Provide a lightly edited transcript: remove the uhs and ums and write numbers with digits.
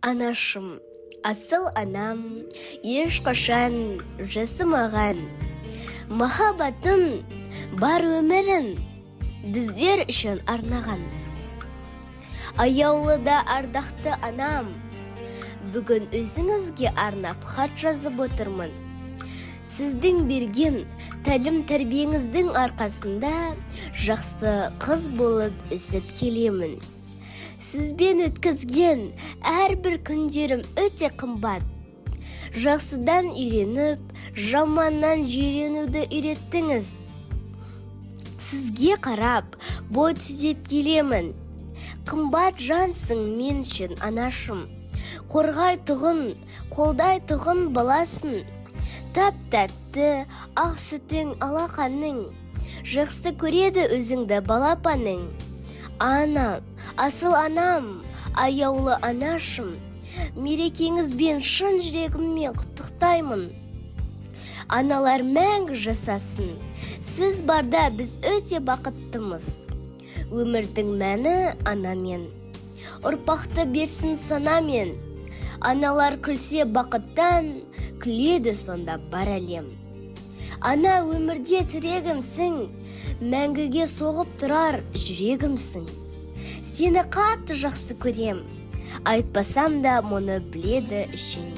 Анашым, асыл анам, ешқашан жасымаған. Махаббатын, бар өмірін біздер үшін арнаған. Аяулыда ардақты анам, бүгін өзіңізге арнап хат жазып отырмын. Сіздің берген тәлім тәрбиеңіздің арқасында жақсы қыз болып өсіп келемін. Сізбен өткізген әрбір күндерім өте қымбат. Жақсыдан үйреніп, жаманнан жиренуді үйреттіңіз. Сізге қарап, бой түзеп келемін. Қымбат жансың мен үшін, анашым. Қорғай тұғын, қолдай тұғын баласын. Тап-тәтті, ақ сүтің алақаның. Жақсы көреді өзіңді балапаның. Анам, асыл анам, аяулы анашым. Мерекеңізбен шын жүрегіммен құттықтаймын. Аналар мәңгі жасасын. Сіз барда біз өте бақыттымыз. Өмірдің мәні анамен. Ұрпақты берсін санамен. Аналар күлсе бақыттан, күледі сонда бар әлем. Ана өмірде тірегімсің, мәңгіге соғып тұрар жүрегімсің. Сені қатты жақсы көрем, айтпасам да мұны біледі ішің.